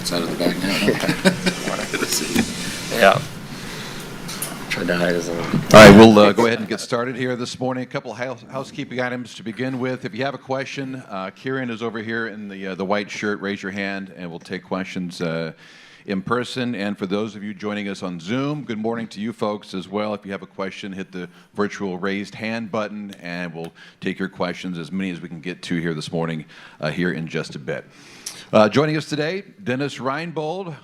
It's out of the bag now. Yeah. Tried to hide his own. All right, we'll go ahead and get started here this morning. A couple housekeeping items to begin with. If you have a question, Kieran is over here in the white shirt. Raise your hand, and we'll take questions in person. And for those of you joining us on Zoom, good morning to you folks as well. If you have a question, hit the virtual raised hand button, and we'll take your questions, as many as we can get to here this morning, here in just a bit. Joining us today, Dreyer Reinbold,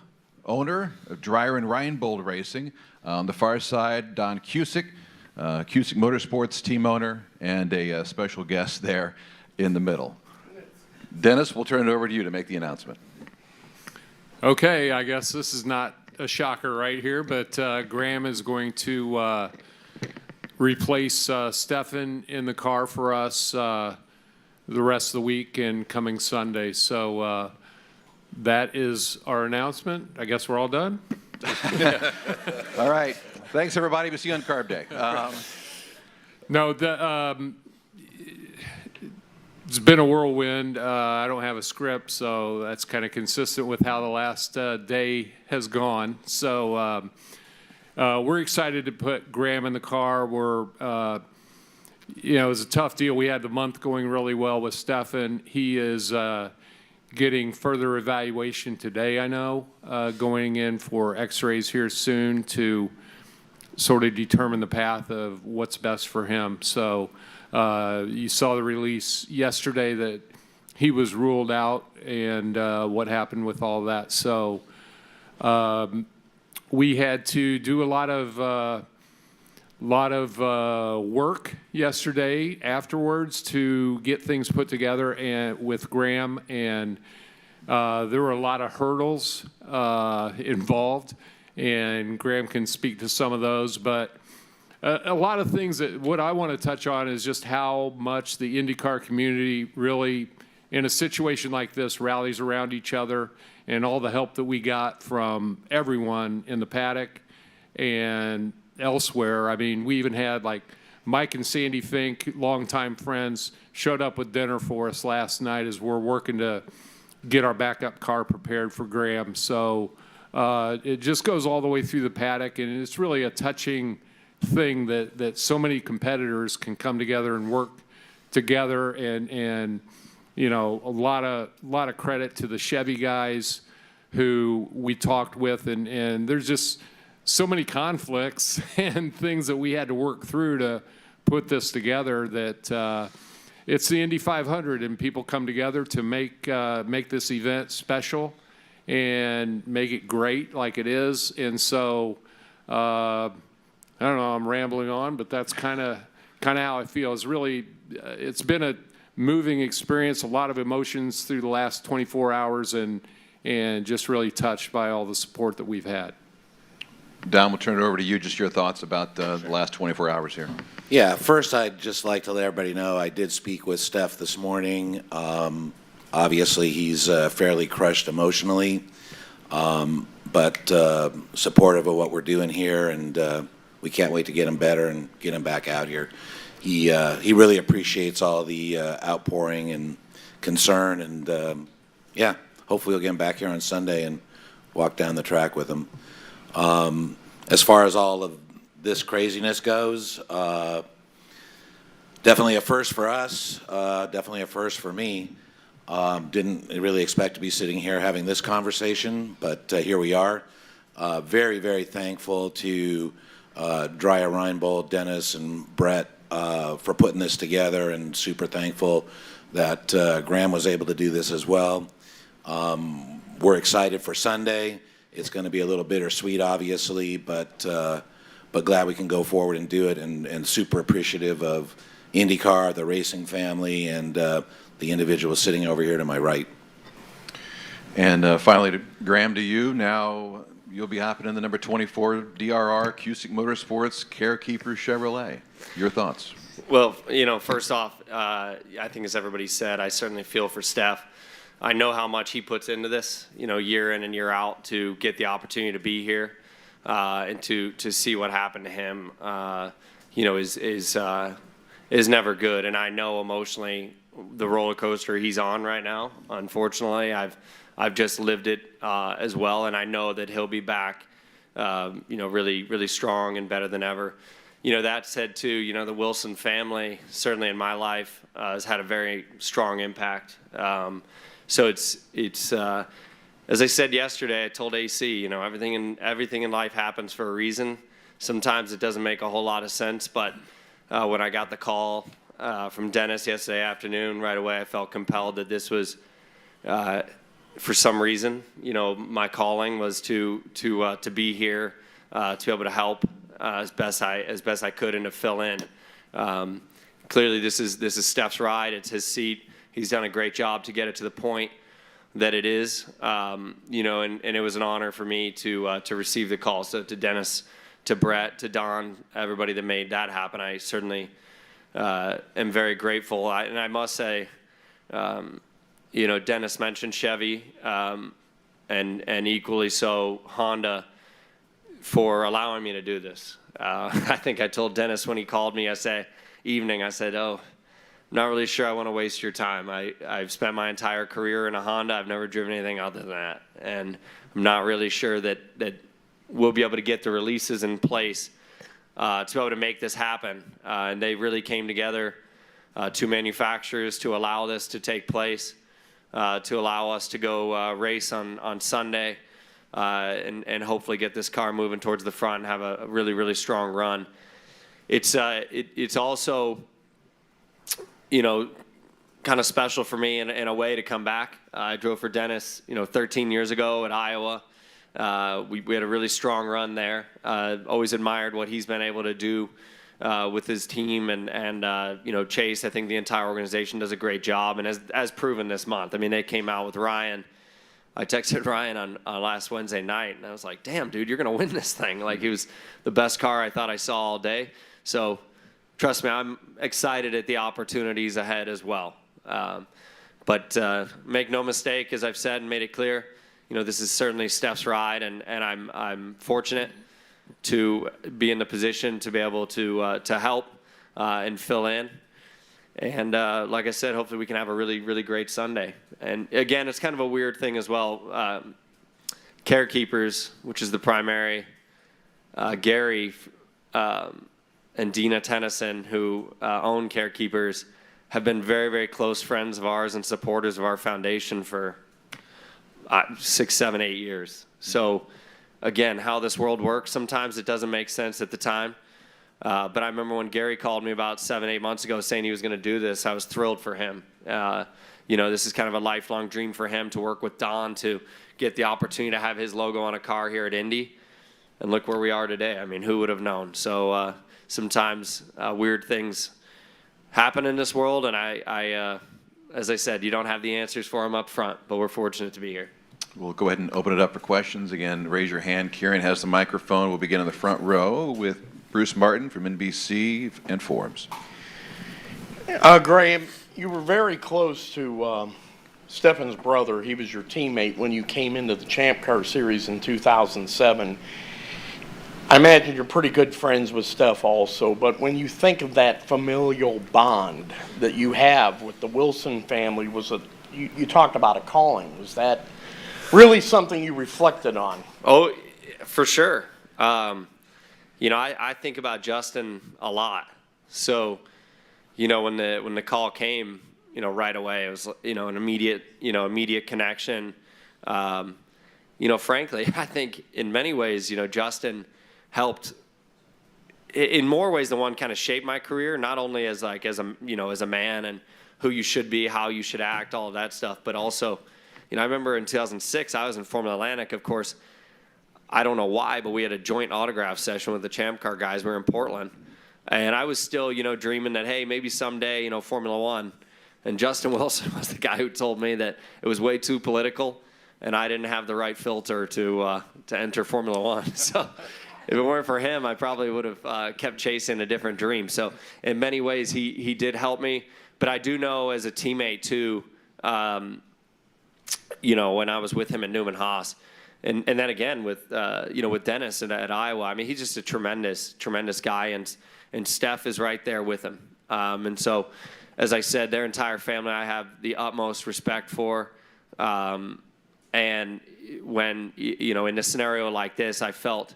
owner of Dreyer Reinbold Racing. On the far side, Don Cusick, Cusick Motorsports team owner, and a special guest there in the middle. Dennis, we'll turn it over to you to make the announcement. Okay, I guess this is not a shocker right here, but Graham is going to replace Stefan in the car for us the rest of the week and coming Sunday. So that is our announcement. I guess we're all done. All right. Thanks, everybody. We'll see you on Carb Day. It's been a whirlwind. I don't have a script, so that's kind of consistent with how the last day has gone. So we're excited to put Graham in the car. It was a tough deal. We had the month going really well with Stefan. He is getting further evaluation today, I know, going in for x-rays here soon to sort of determine the path of what's best for him. So you saw the release yesterday that he was ruled out and what happened with all that. So we had to do a lot of work yesterday afterwards to get things put together and with Graham, and there were a lot of hurdles involved, and Graham can speak to some of those, but a lot of things that what I want to touch on is just how much the IndyCar community really, in a situation like this, rallies around each other, and all the help that we got from everyone in the paddock and elsewhere. I mean, we even had like Mike and Sandy Fink, longtime friends, showed up with dinner for us last night as we're working to get our backup car prepared for Graham. So it just goes all the way through the paddock, and it's really a touching thing that so many competitors can come together and work together, and you know, a lot of credit to the Chevy guys who we talked with, and there's just so many conflicts and things that we had to work through to put this together that it's the Indy 500, and people come together to make this event special and make it great like it is. And so I don't know, I'm rambling on, but that's kind of how I feel. It's been a moving experience, a lot of emotions through the last 24 hours, and just really touched by all the support that we've had. Don, we'll turn it over to you. Just your thoughts about the last 24 hours here. Yeah, first I'd just like to let everybody know I did speak with Steph this morning. Obviously, he's fairly crushed emotionally, but supportive of what we're doing here, and we can't wait to get him better and get him back out here. He really appreciates all the outpouring and concern, and yeah, hopefully we'll get him back here on Sunday and walk down the track with him. As far as all of this craziness goes, definitely a first for us, definitely a first for me. Didn't really expect to be sitting here having this conversation, but here we are. Very, very thankful to Dreyer Reinbold, Dennis, and Brett for putting this together, and super thankful that Graham was able to do this as well. We're excited for Sunday. It's going to be a little bittersweet, obviously, but glad we can go forward and do it, and super appreciative of IndyCar, the racing family, and the individual sitting over here to my right. And finally, Graham, to you. Now you'll be hopping in the number 24 DRR Cusick Motorsports Carekeeper Chevrolet. Your thoughts? Well, you know, first off, I think as everybody said, I certainly feel for Steph. I know how much he puts into this, you know, year in and year out to get the opportunity to be here and to see what happened to him, you know, is is never good. And I know emotionally the roller coaster he's on right now. Unfortunately, I've just lived it as well, and I know that he'll be back, really, really strong and better than ever. That said, too, the Wilson family, certainly in my life, has had a very strong impact. So it's as I said yesterday, I told AC, everything in life happens for a reason. Sometimes it doesn't make a whole lot of sense, but when I got the call from Dennis yesterday afternoon, right away I felt compelled that this was, for some reason, my calling was to be here, to be able to help as best I could and to fill in. Clearly, this is Steph's ride. It's his seat. He's done a great job to get it to the point that it is. And it was an honor for me to receive the call. So to Dennis, to Brett, to Don, everybody that made that happen, I certainly am very grateful. And I must say, Dennis mentioned Chevy, and equally so Honda for allowing me to do this. I think I told Dennis when he called me yesterday evening, I said, I'm not really sure I want to waste your time. I've spent my entire career in a Honda. I've never driven anything other than that. And I'm not really sure that we'll be able to get the releases in place to be able to make this happen. And they really came together, two manufacturers, to allow this to take place, to allow us to go race on Sunday, and hopefully get this car moving towards the front and have a really, really strong run. It's also, kind of special for me in a way to come back. I drove for Dennis, 13 years ago at Iowa. We had a really strong run there. Always admired what he's been able to do with his team, and Chase. I think the entire organization does a great job, and as proven this month. I mean, they came out with Ryan. I texted Ryan on last Wednesday night, and I was like, "Damn, dude, you're gonna win this thing!" Like, he was the best car I thought I saw all day. So, trust me, I'm excited at the opportunities ahead as well. But make no mistake, as I've said and made it clear, this is certainly Steph's ride, and I'm fortunate to be in the position to be able to help and fill in. And like I said, hopefully we can have a really, really great Sunday. And again, it's kind of a weird thing as well. Carekeepers, which is the primary, Gary and Dina Tennyson, who own Carekeepers, have been very, very close friends of ours and supporters of our foundation for 6, 7, 8 years. So again, how this world works, sometimes it doesn't make sense at the time. But I remember when Gary called me about 7, 8 months ago saying he was going to do this, I was thrilled for him. This is kind of a lifelong dream for him to work with Don to get the opportunity to have his logo on a car here at Indy. And look where we are today. I mean, who would have known? So sometimes weird things happen in this world, and I as I said, you don't have the answers for them up front, but we're fortunate to be here. We'll go ahead and open it up for questions. Again, raise your hand. Kieran has the microphone. We'll begin in the front row with Bruce Martin from NBC and Forums. Graham, you were very close to Stefan's brother. He was your teammate when you came into the Champ Car Series in 2007. I imagine you're pretty good friends with Steph also, but when you think of that familial bond that you have with the Wilson family, you talked about a calling. Was that really something you reflected on? Oh, for sure. I think about Justin a lot. So, when the call came, right away, it was, an immediate connection. Frankly, I think in many ways, Justin helped in more ways than one kind of shape my career, not only as a man and who you should be, how you should act, all of that stuff, but also, I remember in 2006, I was in Formula Atlantic, of course. I don't know why, but we had a joint autograph session with the Champ Car guys. We were in Portland. And I was still, dreaming that, hey, maybe someday, Formula One. And Justin Wilson was the guy who told me that it was way too political and I didn't have the right filter to enter Formula One. So if it weren't for him, I probably would have kept chasing a different dream. So in many ways, he did help me. But I do know as a teammate, too, when I was with him in Newman Haas, and then again with Dennis at Iowa. I mean, he's just a tremendous, tremendous guy, and Steph is right there with him. And so, as I said, their entire family I have the utmost respect for. And when, in a scenario like this, I felt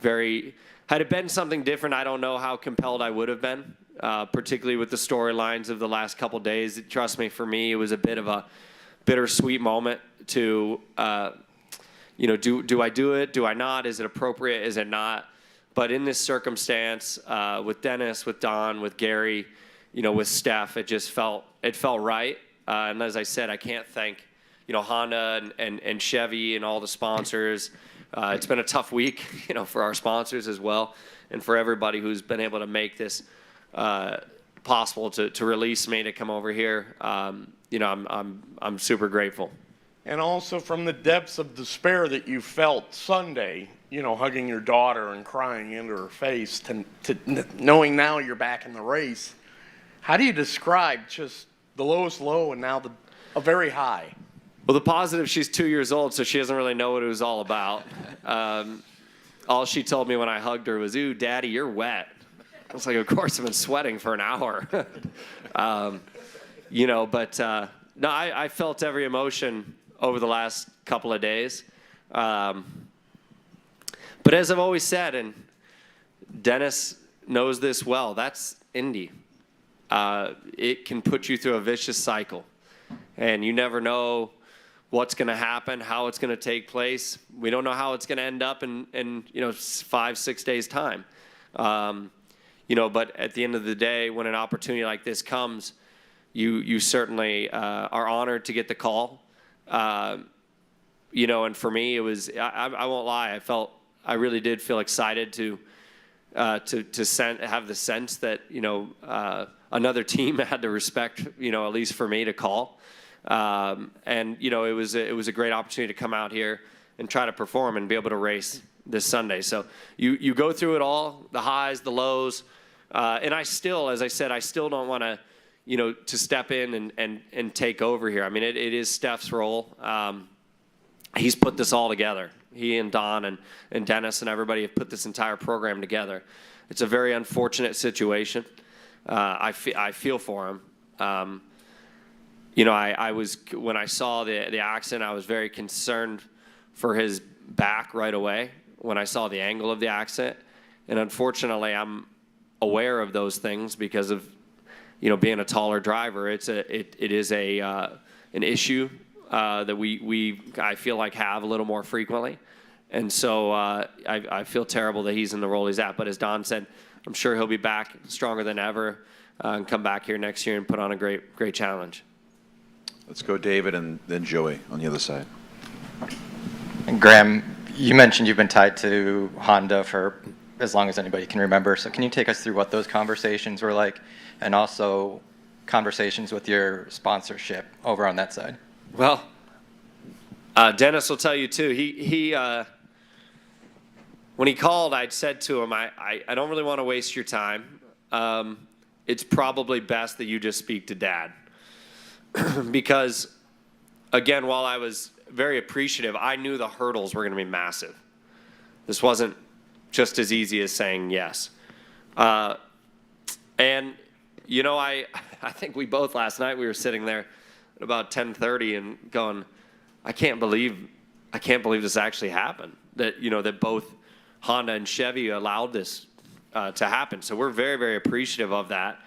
had it been something different, I don't know how compelled I would have been, particularly with the storylines of the last couple days. Trust me, for me, it was a bit of a bittersweet moment to, do I do it? Do I not? Is it appropriate? Is it not? But in this circumstance, with Dennis, with Don, with Gary, with Steph, it felt right. And as I said, I can't thank, Honda and Chevy and all the sponsors. It's been a tough week, for our sponsors as well, and for everybody who's been able to make this possible to release me to come over here. I'm super grateful. And also from the depths of despair that you felt Sunday, hugging your daughter and crying into her face, to knowing now you're back in the race, how do you describe just the lowest low and now a very high? Well, the positive, she's 2 years old, so she doesn't really know what it was all about. All she told me when I hugged her was, "Ooh, Daddy, you're wet." I was like, of course I've been sweating for an hour. No, I felt every emotion over the last couple of days. But as I've always said, and Dennis knows this well, that's Indy. It can put you through a vicious cycle, and you never know what's going to happen, how it's going to take place. We don't know how it's going to end up in 5-6 days time. But at the end of the day, when an opportunity like this comes, you certainly are honored to get the call. And for me, it was, I won't lie, I really did feel excited to have the sense that, another team had the respect, at least for me to call. It was a great opportunity to come out here and try to perform and be able to race this Sunday. So you go through it all, the highs, the lows, and I still, as I said, I still don't want to, to step in and take over here. I mean, it is Steph's role. He's put this all together. He and Don and Dennis and everybody have put this entire program together. It's a very unfortunate situation. I feel for him. I was, when I saw the accident, I was very concerned for his back right away when I saw the angle of the accident. And unfortunately, I'm aware of those things because of, being a taller driver. It is an issue that I feel like have a little more frequently. And so I feel terrible that he's in the role he's at. But as Don said, I'm sure he'll be back stronger than ever and come back here next year and put on a great challenge. Let's go David and then Joey on the other side. And Graham, you mentioned you've been tied to Honda for as long as anybody can remember. So can you take us through what those conversations were like, and also conversations with your sponsorship over on that side? Well, Dennis will tell you too. He when he called, I'd said to him, I don't really want to waste your time. It's probably best that you just speak to Dad. Because, again, while I was very appreciative, I knew the hurdles were going to be massive. This wasn't just as easy as saying yes. I think we both last night, we were sitting there at about 10:30 and going, I can't believe this actually happened. That both Honda and Chevy allowed this to happen. So we're very, very appreciative of that.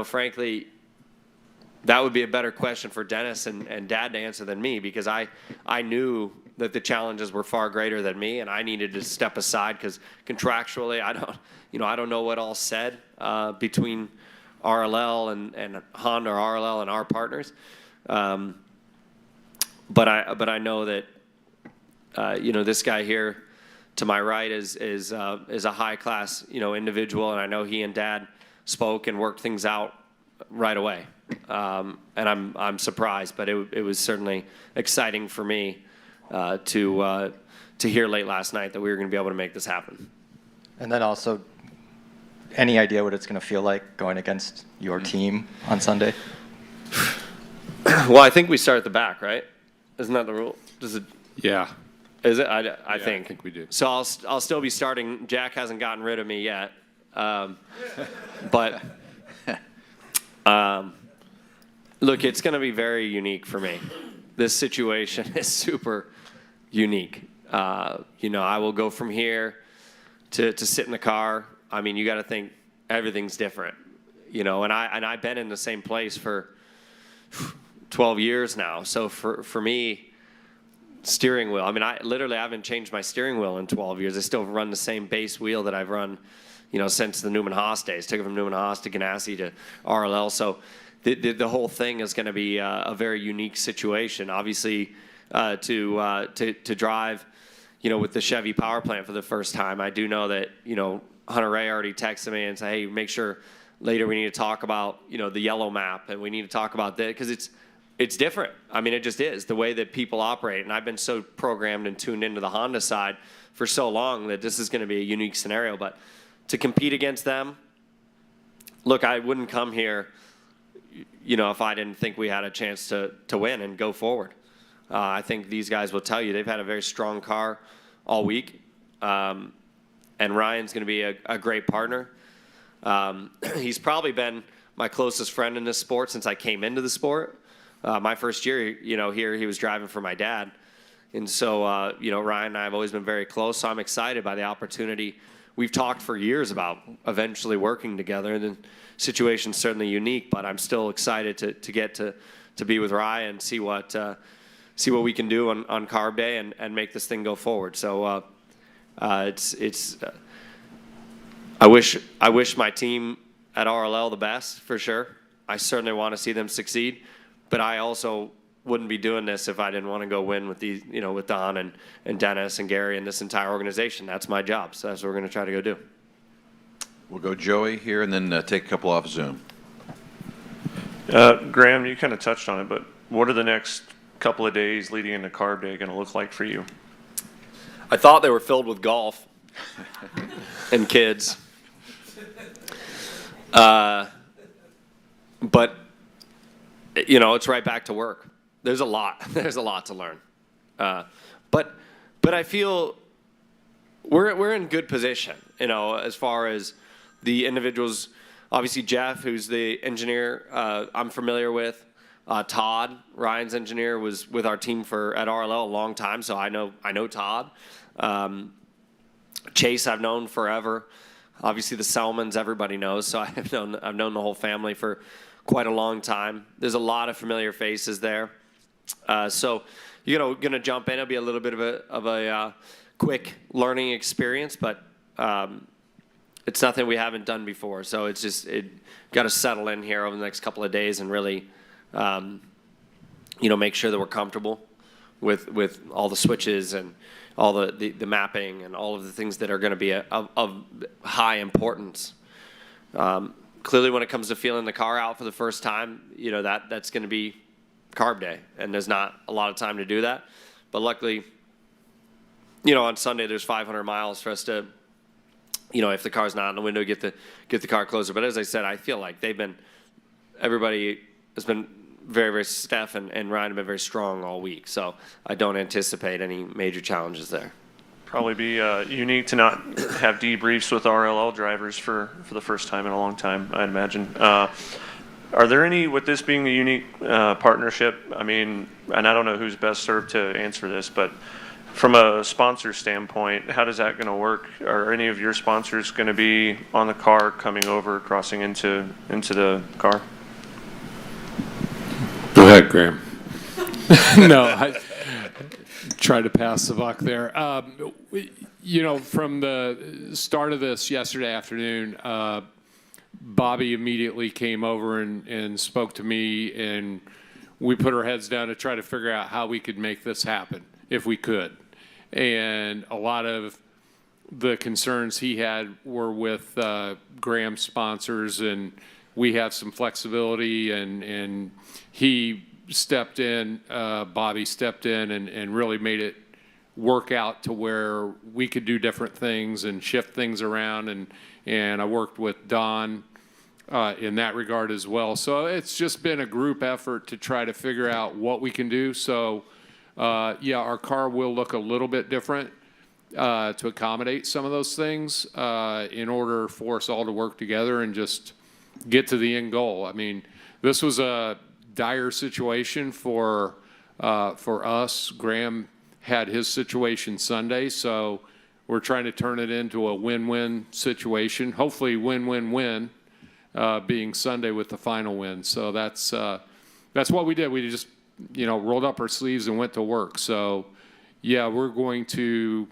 Frankly, that would be a better question for Dennis and Dad to answer than me, because I knew that the challenges were far greater than me, and I needed to step aside because contractually I don't know what all said between RLL and Honda, or RLL and our partners. But I know that this guy here to my right is a high class individual, and I know he and Dad spoke and worked things out right away. And I'm surprised, but it was certainly exciting for me to hear late last night that we were going to be able to make this happen. And then also, any idea what it's going to feel like going against your team on Sunday? Well, I think we start at the back, right? Isn't that the rule? Does it? Yeah. Is it? I think. I think we do. So I'll still be starting. Jack hasn't gotten rid of me yet. But look, it's going to be very unique for me. This situation is super unique. I will go from here to sit in the car. I mean, you got to think everything's different, and I've been in the same place for 12 years now. So for me, steering wheel, I mean, I haven't changed my steering wheel in 12 years. I still run the same base wheel that I've run, since the Newman Haas days. Took it from Newman Haas to Ganassi to RLL. So the whole thing is going to be a very unique situation. Obviously, to drive, with the Chevy power plant for the first time. I do know that, Hunter Ray already texted me and said, hey, make sure later we need to talk about, the yellow map, and we need to talk about that, because it's different. I mean, it just is the way that people operate. And I've been so programmed and tuned into the Honda side for so long that this is going to be a unique scenario. But to compete against them, look, I wouldn't come here, if I didn't think we had a chance to win and go forward. I think these guys will tell you they've had a very strong car all week. And Ryan's going to be a great partner. He's probably been my closest friend in this sport since I came into the sport. My first year, here he was driving for my dad. And so, Ryan and I have always been very close. So I'm excited by the opportunity. We've talked for years about eventually working together. And the situation's certainly unique, but I'm still excited to get to be with Ryan and see what we can do on Carb Day and make this thing go forward. So I wish my team at RLL the best, for sure. I certainly want to see them succeed, but I also wouldn't be doing this if I didn't want to go win with with Don and Dennis and Gary and this entire organization. That's my job, so that's what we're going to try to go do. We'll go Joey here and then take a couple off Zoom. Graham, you kind of touched on it, but what are the next couple of days leading into Carb Day going to look like for you? I thought they were filled with golf and kids. But, it's right back to work. There's a lot to learn. But I feel we're in good position, as far as the individuals. Obviously, Jeff, who's the engineer, I'm familiar with. Todd, Ryan's engineer, was with our team at RLL a long time, so I know Todd. Chase, I've known forever. Obviously, the Selmans, everybody knows, so I've known the whole family for quite a long time. There's a lot of familiar faces there. So you're gonna jump in. It'll be a little bit of a quick learning experience, but it's nothing we haven't done before. So it's just got to settle in here over the next couple of days and really, make sure that we're comfortable with all the switches and all the mapping and all of the things that are going to be of high importance. Clearly, when it comes to feeling the car out for the first time, that's going to be Carb Day, and there's not a lot of time to do that. But luckily, on Sunday there's 500 miles for us to, if the car's not in the window, get the car closer. But as I said, I feel like everybody has been very, very, Steph and Ryan have been very strong all week. So I don't anticipate any major challenges there. Probably be unique to not have debriefs with RLL drivers for the first time in a long time, I'd imagine. Are there any, with this being a unique partnership, I mean, and I don't know who's best served to answer this, but from a sponsor standpoint, how is that going to work? Are any of your sponsors going to be on the car coming over, crossing into the car? Go ahead, Graham. No, I tried to pass the buck there. From the start of this yesterday afternoon, Bobby immediately came over and spoke to me, and we put our heads down to try to figure out how we could make this happen, if we could. And a lot of the concerns he had were with Graham's sponsors, and we have some flexibility, and he stepped in, Bobby stepped in and really made it work out to where we could do different things and shift things around, and I worked with Don in that regard as well. So it's just been a group effort to try to figure out what we can do. So our car will look a little bit different. to accommodate some of those things in order for us all to work together and just get to the end goal. I mean, this was a dire situation for us. Graham had his situation Sunday, so we're trying to turn it into a win-win situation. Hopefully win-win-win, being Sunday with the final win. So that's what we did. We just, rolled up our sleeves and went to work. So, yeah, we're going to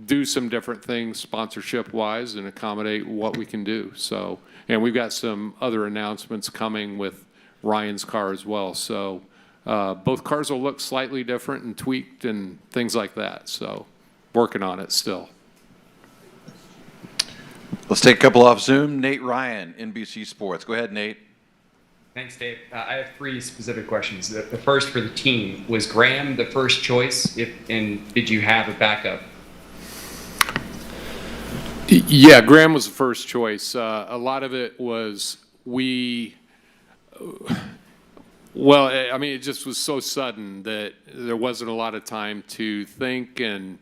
do some different things sponsorship-wise and accommodate what we can do. So, and we've got some other announcements coming with Ryan's car as well. So both cars will look slightly different and tweaked and things like that. So working on it still. Let's take a couple off Zoom. Nate Ryan, NBC Sports. Go ahead, Nate. Thanks, Dave. I have 3 specific questions. The first for the team. Was Graham the first choice, and did you have a backup? Yeah, Graham was the first choice. A lot of it was it just was so sudden that there wasn't a lot of time to think and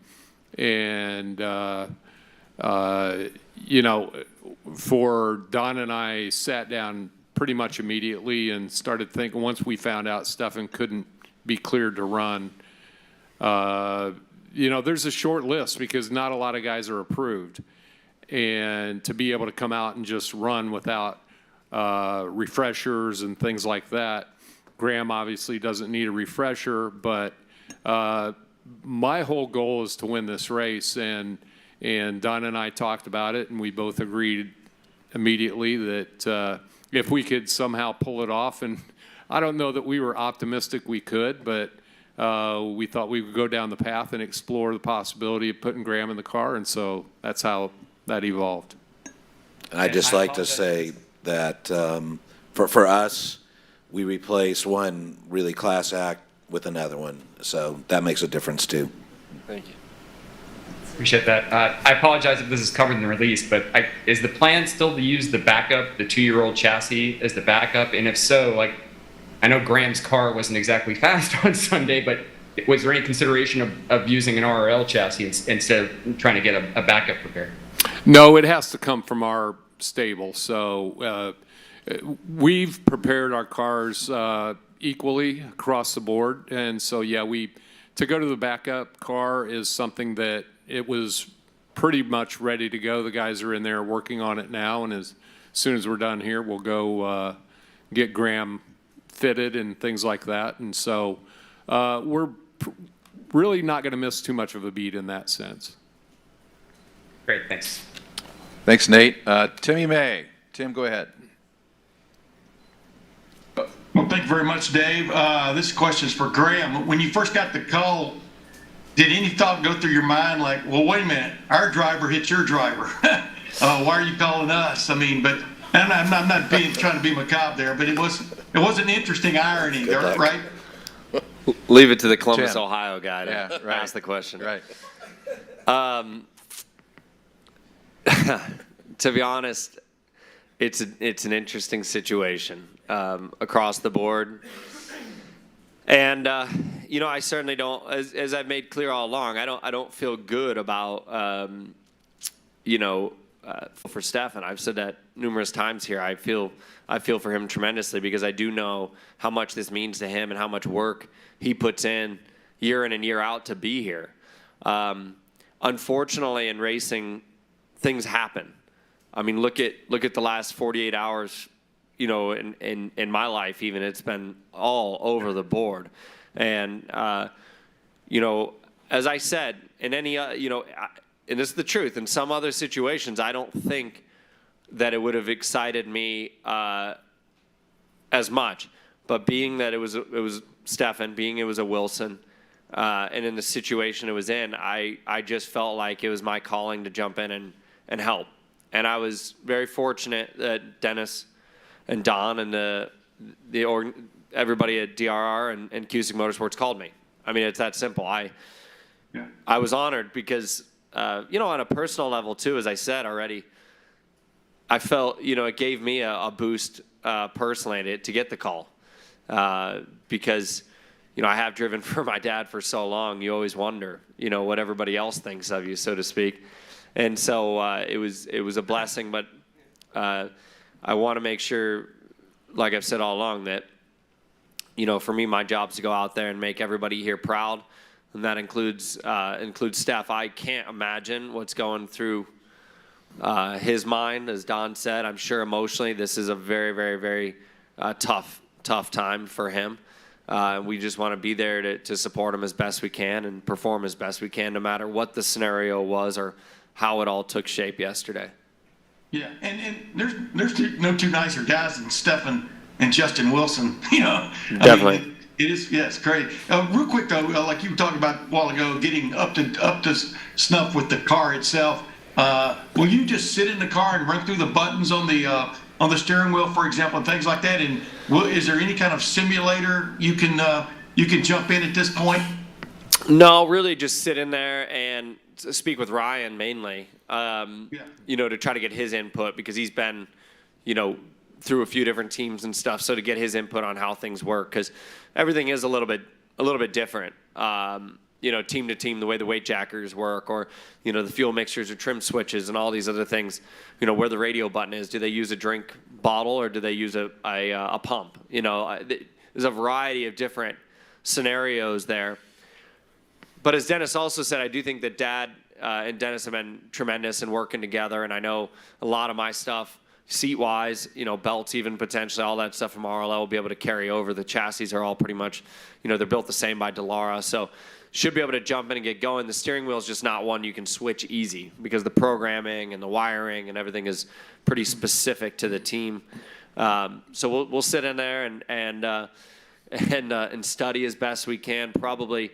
for Don and I sat down pretty much immediately and started thinking once we found out Stefan couldn't be cleared to run. There's a short list because not a lot of guys are approved. And to be able to come out and just run without refreshers and things like that. Graham obviously doesn't need a refresher, but my whole goal is to win this race. And Don and I talked about it, and we both agreed immediately that if we could somehow pull it off, and I don't know that we were optimistic we could, but we thought we would go down the path and explore the possibility of putting Graham in the car, and so that's how that evolved. And I'd just like to say that for us, we replaced one really class act with another one. So that makes a difference too. Thank you. Appreciate that. I apologize if this is covered in the release, but is the plan still to use the backup, the 2-year-old chassis as the backup? And if so, I know Graham's car wasn't exactly fast on Sunday, but was there any consideration of using an RRL chassis instead of trying to get a backup prepared? No, it has to come from our stable. So we've prepared our cars equally across the board. And so, yeah, to go to the backup car is something that it was pretty much ready to go. The guys are in there working on it now. And as soon as we're done here, we'll go get Graham fitted and things like that. And so we're really not going to miss too much of a beat in that sense. Great, thanks. Thanks, Nate. Timmy May. Tim, go ahead. Well, thank you very much, Dave. This question is for Graham. When you first got the call, did any thought go through your mind like, well, wait a minute, our driver hit your driver. Why are you calling us? I mean, but and I'm not trying to be macabre there, but it was an interesting irony, right? Leave it to the Columbus, Tim. Ohio guy to right. ask the question. Right. To be honest, it's an interesting situation across the board. And I certainly don't, as I've made clear all along, I don't feel good about for Stefan. I've said that numerous times here. I feel for him tremendously because I do know how much this means to him and how much work he puts in and year out to be here. Unfortunately, in racing, things happen. I mean, look at the last 48 hours. In my life, even it's been all over the board, and as I said, in any and this is the truth. In some other situations, I don't think that it would have excited me as much. But being that it was Stefan, being it was a Wilson, and in the situation it was in, I just felt like it was my calling to jump in and help. And I was very fortunate that Dennis and Don and everybody at DRR and Cusick Motorsports called me. I mean, it's that simple. I was honored because, on a personal level too, as I said already, I felt, it gave me a boost personally to get the call because, I have driven for my dad for so long. You always wonder, what everybody else thinks of you, so to speak. And so it was a blessing, but I want to make sure, like I've said all along, that for me, my job's to go out there and make everybody here proud, and that includes Steph. I can't imagine what's going through his mind, as Don said. I'm sure emotionally this is a very, very, very tough time for him. We just want to be there to support him as best we can and perform as best we can, no matter what the scenario was or how it all took shape yesterday. Yeah, and there's no two nicer guys than Stefan and Justin Wilson. Definitely. I mean, it is. Yeah, it's great. Real quick though, like you were talking about a while ago, getting up to snuff with the car itself. Will you just sit in the car and run through the buttons on the steering wheel, for example, and things like that? And is there any kind of simulator you can jump in at this point? No, really just sit in there and speak with Ryan mainly, to try to get his input, because he's been, through a few different teams and stuff. So to get his input on how things work, because everything is a little bit different. Team to team, the way the weight jackers work, or, the fuel mixtures or trim switches and all these other things, where the radio button is. Do they use a drink bottle or do they use a pump? There's a variety of different scenarios there. But as Dennis also said, I do think that Dad and Dennis have been tremendous in working together. And I know a lot of my stuff, seat-wise, belts even potentially, all that stuff from RLL will be able to carry over. The chassis are all pretty much, they're built the same by Dallara. So should be able to jump in and get going. The steering wheel is just not one you can switch easy, because the programming and the wiring and everything is pretty specific to the team. So we'll sit in there and study as best we can. Probably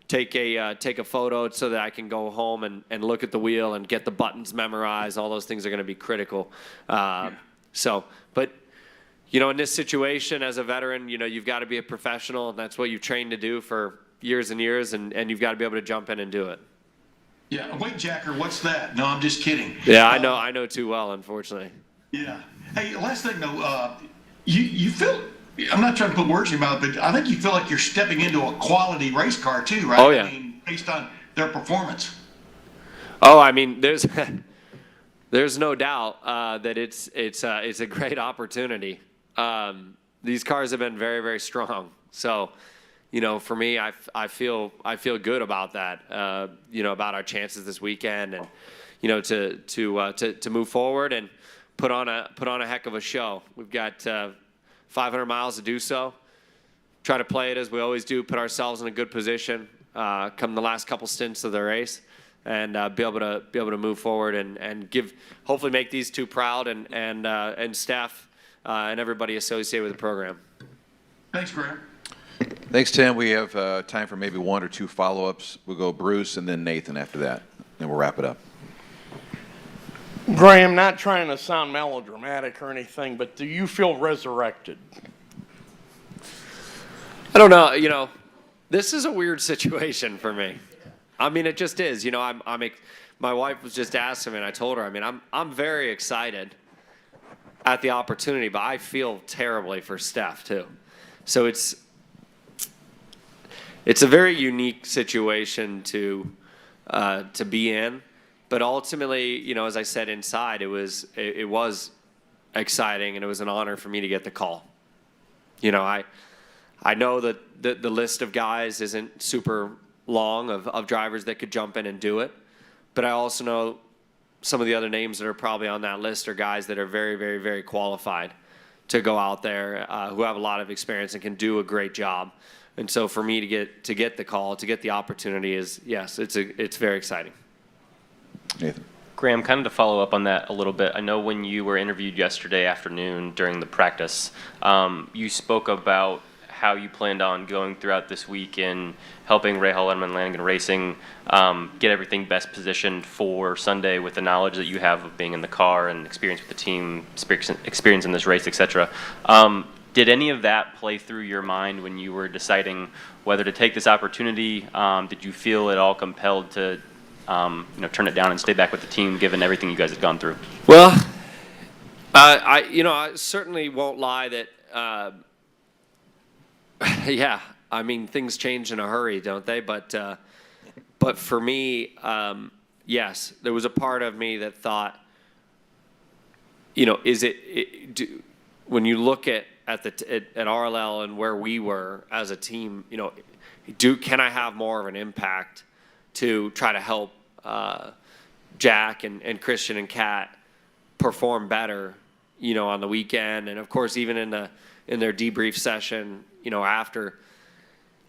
take a photo so that I can go home and look at the wheel and get the buttons memorized. All those things are going to be critical. But in this situation, as a veteran, you've got to be a professional, and that's what you've trained to do for years and years, and you've got to be able to jump in and do it. Yeah, a weight jacker, what's that? No, I'm just kidding. Yeah, I know too well, unfortunately. Yeah. Hey, last thing though, you feel, I'm not trying to put words in your mouth, but I think you feel like you're stepping into a quality race car too, right? Oh, yeah. I mean, based on their performance. Oh, I mean, there's no doubt that it's a great opportunity. These cars have been very, very strong. So, for me, I feel good about that. About our chances this weekend, and to move forward and put on a heck of a show. We've got 500 miles to do so. Try to play it as we always do. Put ourselves in a good position. Come the last couple stints of the race, and be able to move forward and hopefully make these two proud, and staff and everybody associated with the program. Thanks, Graham. Thanks, Tim. We have time for maybe one or two follow-ups. We'll go Bruce and then Nathan after that, and we'll wrap it up. Graham, not trying to sound melodramatic or anything, but do you feel resurrected? I don't know. This is a weird situation for me. I mean, it just is. My wife was just asking me, and I told her, I mean, I'm very excited at the opportunity, but I feel terribly for Steph too. So it's a very unique situation to be in. But ultimately, as I said inside, it was exciting, and it was an honor for me to get the call. I know that the list of guys isn't super long of drivers that could jump in and do it, but I also know some of the other names that are probably on that list are guys that are very, very, very qualified to go out there, who have a lot of experience and can do a great job. And so for me to get the call, to get the opportunity it's very exciting. Nathan. Graham, kind of to follow up on that a little bit, I know when you were interviewed yesterday afternoon during the practice, you spoke about how you planned on going throughout this week in helping Ray Hollerman and Lanigan Racing get everything best positioned for Sunday with the knowledge that you have of being in the car and experience with the team, experience in this race, etc. Did any of that play through your mind when you were deciding whether to take this opportunity? Did you feel at all compelled to turn it down and stay back with the team, given everything you guys had gone through? Well, I certainly won't lie that, I mean, things change in a hurry, don't they? But for me, yes, there was a part of me that thought, when you look at RLL and where we were as a team, can I have more of an impact to try to help Jack and Christian and Kat perform better, on the weekend, and of course even in their debrief session, after.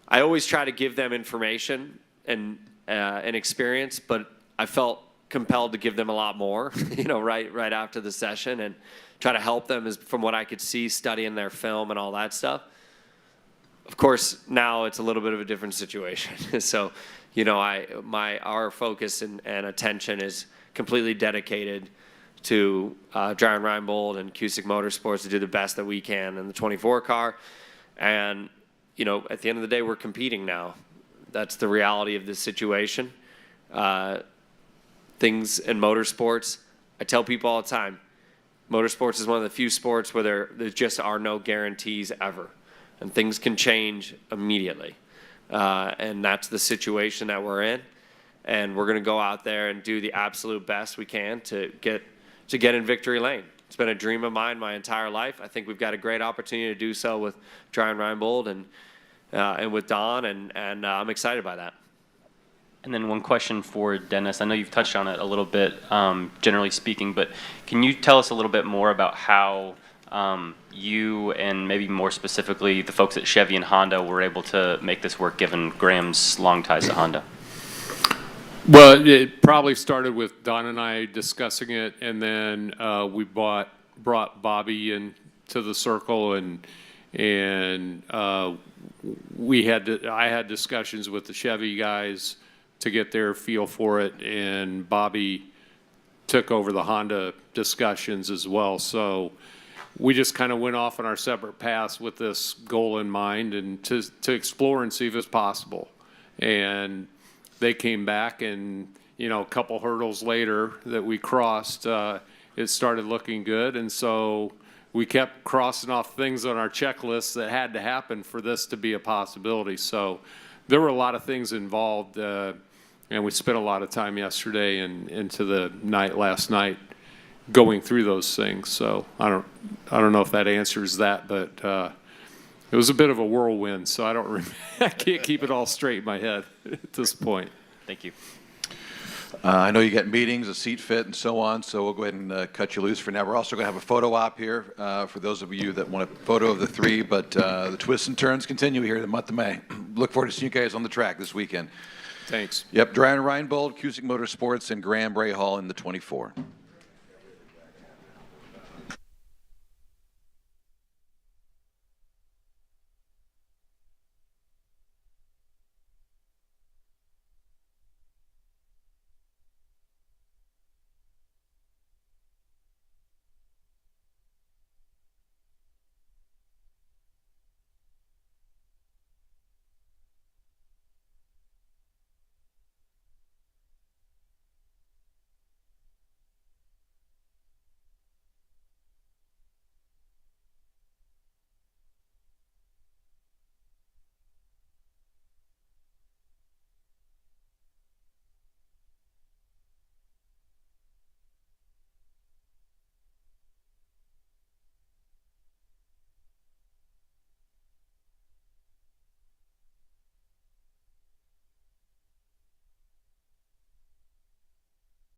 I always try to give them information and experience, but I felt compelled to give them a lot more, right after the session, and try to help them from what I could see studying their film and all that stuff. Of course, now it's a little bit of a different situation. So, our focus and attention is completely dedicated to Dreyer Reinbold and Cusick Motorsports to do the best that we can in the 24 car. And, at the end of the day, we're competing now. That's the reality of this situation. Things in motorsports, I tell people all the time, motorsports is one of the few sports where there just are no guarantees ever. And things can change immediately. And that's the situation that we're in. And we're going to go out there and do the absolute best we can to get in victory lane. It's been a dream of mine my entire life. I think we've got a great opportunity to do so with Dreyer Reinbold and with Don, and I'm excited by that. And then one question for Dennis. I know you've touched on it a little bit, generally speaking, but can you tell us a little bit more about how you and maybe more specifically the folks at Chevy and Honda were able to make this work given Graham's long ties to Honda? Well, it probably started with Don and I discussing it, and then we brought Bobby into the circle, and I had discussions with the Chevy guys to get their feel for it, and Bobby took over the Honda discussions as well. So we just kind of went off on our separate paths with this goal in mind, and to explore and see if it's possible. And they came back, and a couple hurdles later that we crossed, it started looking good. And so we kept crossing off things on our checklist that had to happen for this to be a possibility. So there were a lot of things involved, and we spent a lot of time yesterday and into the night last night going through those things. So I don't know if that answers that, but it was a bit of a whirlwind. So I can't keep it all straight in my head at this point. Thank you. I know you got meetings, a seat fit, and so on, so we'll go ahead and cut you loose for now. We're also going to have a photo op here for those of you that want a photo of the three, but the twists and turns continue here in the month of May. Look forward to seeing you guys on the track this weekend. Thanks. Yep, Dreyer Reinbold, Cusick Motorsports, and Graham Rahal in the 24.